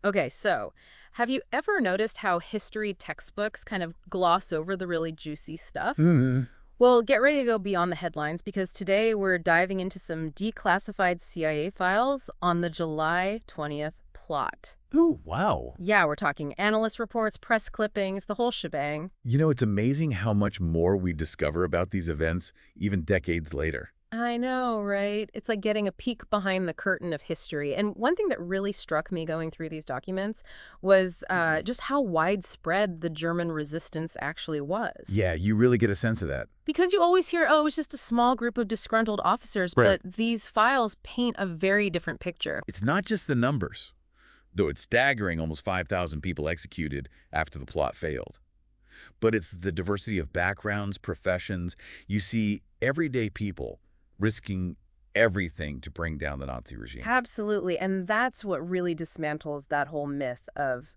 Okay, so have you ever noticed how history textbooks kind of gloss over the really juicy stuff? Hmm. Well, get ready to go beyond the headlines because today we're diving into some declassified CIA files on the July 20th plot. Oh, wow. Yeah, we're talking analyst reports, press clippings, the whole shebang. It's amazing how much more we discover about these events even decades later. I know, right? It's like getting a peek behind the curtain of history. And one thing that really struck me going through these documents was just how widespread the German resistance actually was. Yeah, you really get a sense of that. Because you always hear, oh, it was just a small group of disgruntled officers, Right. but these files paint a very different picture. It's not just the numbers, though it's staggering almost 5,000 people executed after the plot failed. But it's the diversity of backgrounds, professions. You see everyday people risking everything to bring down the Nazi regime. Absolutely. And that's what really dismantles that whole myth of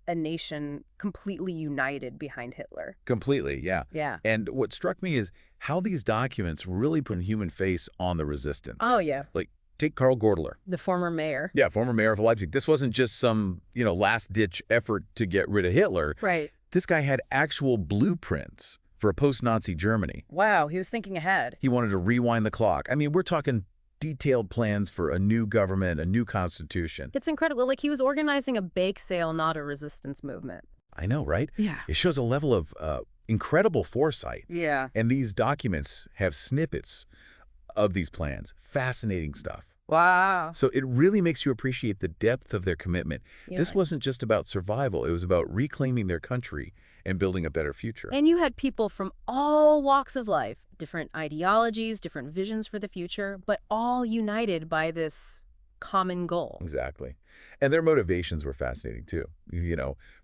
a nation completely united behind Hitler. Completely, yeah. Yeah. And what struck me is how these documents really put a human face on the Oh, resistance. yeah. Like, take Karl Gortler. The former mayor. Yeah, former mayor of Leipzig. This wasn't just some, last-ditch effort to get rid of Hitler. Right. This guy had actual blueprints for a post-Nazi Germany. Wow, he was thinking ahead. He wanted to rewind the clock. I mean, we're talking detailed plans for a new government, a new constitution. It's incredible. Like he was organizing a bake sale, not a resistance movement. I know, right? Yeah. It shows a level of incredible foresight. Yeah. And these documents have snippets of these plans. Fascinating stuff. Wow. So it really makes you appreciate the depth of their commitment. Yeah. This wasn't just about survival. It was about reclaiming their country and building a better future. And you had people from all walks of life, different ideologies, different visions for the future, but all united by this common goal. Exactly. And their motivations were fascinating too.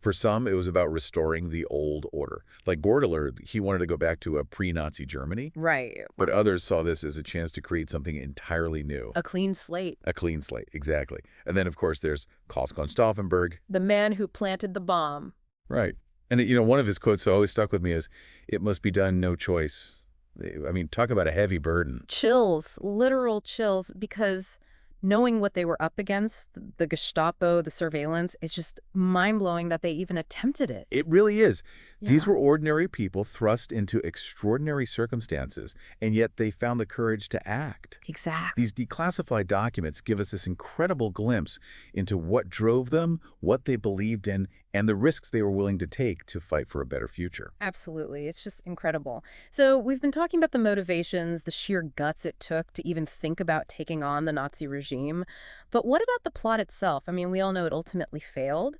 For some, it was about restoring the old order. Like Gortler, he wanted to go back to a pre-Nazi Germany, Right. but others saw this as a chance to create something entirely new. A clean slate. A clean slate, exactly. And then, of course, there's Karl von Stauffenberg. The man who planted the bomb. Right. And, one of his quotes that always stuck with me is, "It must be done, no choice." I mean, talk about a heavy burden. Chills, literal chills, because knowing what they were up against, the Gestapo, the surveillance, it's just mind-blowing that they even attempted it. It really is. These Yeah. were ordinary people thrust into extraordinary circumstances, and yet they found the courage to act. Exactly. These declassified documents give us this incredible glimpse into what drove them, what they believed in, and the risks they were willing to take to fight for a better future. Absolutely. It's just incredible. So we've been talking about the motivations, the sheer guts it took to even think about taking on the Nazi regime. But what about the plot itself? I mean, we all know it ultimately failed.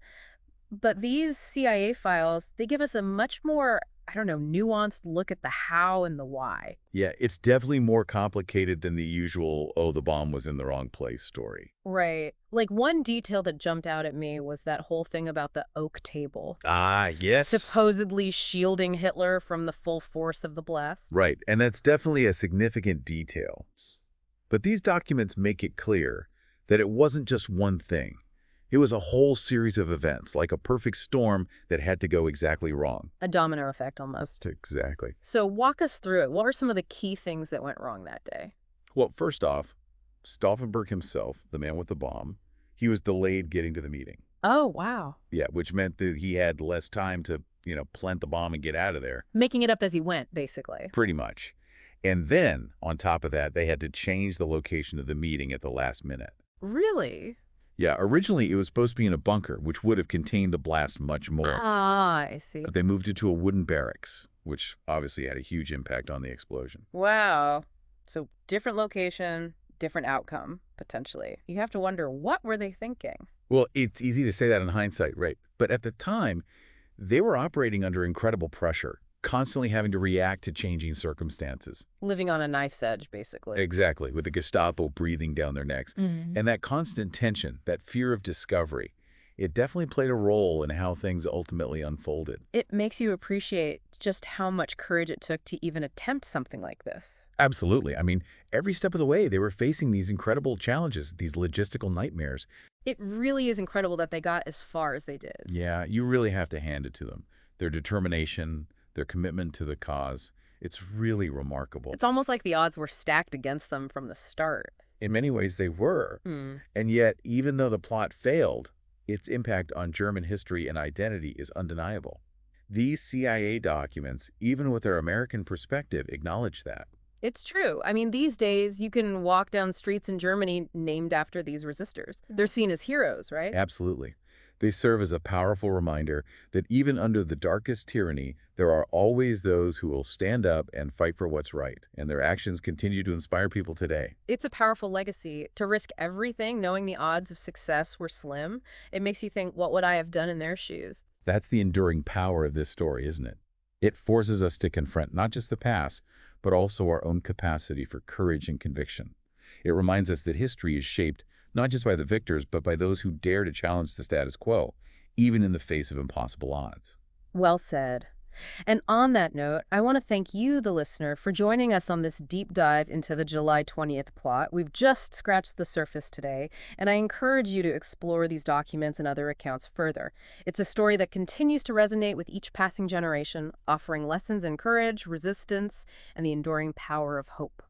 But these CIA files, they give us a much more, I don't know, nuanced look at the how and the why. Yeah, it's definitely more complicated than the usual, oh, the bomb was in the wrong place story. Right. Like one detail that jumped out at me was that whole thing about the oak table. Ah, yes. Supposedly shielding Hitler from the full force of the blast. Right, and that's definitely a significant detail. But these documents make it clear that it wasn't just one thing. It was a whole series of events, like a perfect storm that had to go exactly wrong. A domino effect almost. Exactly. So walk us through it. What were some of the key things that went wrong that day? Well, first off, Stauffenberg himself, the man with the bomb, he was delayed getting to the meeting. Oh, wow. Yeah, which meant that he had less time to, plant the bomb and get out of there, Making it up as he went, basically. pretty much. And then, on top of that, they had to change the location of the meeting at the last minute. Really? Yeah, originally it was supposed to be in a bunker, which would have contained the blast much more. Ah, I see. But they moved it to a wooden barracks, which obviously had a huge impact on the explosion. Wow. So different location, different outcome, potentially. You have to wonder, what were they thinking? Well, it's easy to say that in hindsight, right? But at the time, they were operating under incredible pressure, constantly having to react to changing circumstances. Living on a knife's edge, basically. Exactly, with the Gestapo breathing down their necks. Mhm. And that constant tension, that fear of discovery, it definitely played a role in how things ultimately unfolded. It makes you appreciate just how much courage it took to even attempt something like this. Absolutely. I mean, every step of the way, they were facing these incredible challenges, these logistical nightmares. It really is incredible that they got as far as they did. Yeah, you really have to hand it to them. Their determination, their commitment to the cause, it's really remarkable. It's almost like the odds were stacked against them from the start. In many ways, they were. Hmm. And yet, even though the plot failed, its impact on German history and identity is undeniable. These CIA documents, even with their American perspective, acknowledge that. It's true. I mean, these days you can walk down streets in Germany named after these resistors. They're seen as heroes, right? Absolutely. They serve as a powerful reminder that even under the darkest tyranny, there are always those who will stand up and fight for what's right, and their actions continue to inspire people today. It's a powerful legacy. To risk everything knowing the odds of success were slim, it makes you think, what would I have done in their shoes? That's the enduring power of this story, isn't it? It forces us to confront not just the past, but also our own capacity for courage and conviction. It reminds us that history is shaped not just by the victors, but by those who dare to challenge the status quo, even in the face of impossible odds. Well said. And on that note, I want to thank you, the listener, for joining us on this deep dive into the July 20th plot. We've just scratched the surface today, and I encourage you to explore these documents and other accounts further. It's a story that continues to resonate with each passing generation, offering lessons in courage, resistance, and the enduring power of hope.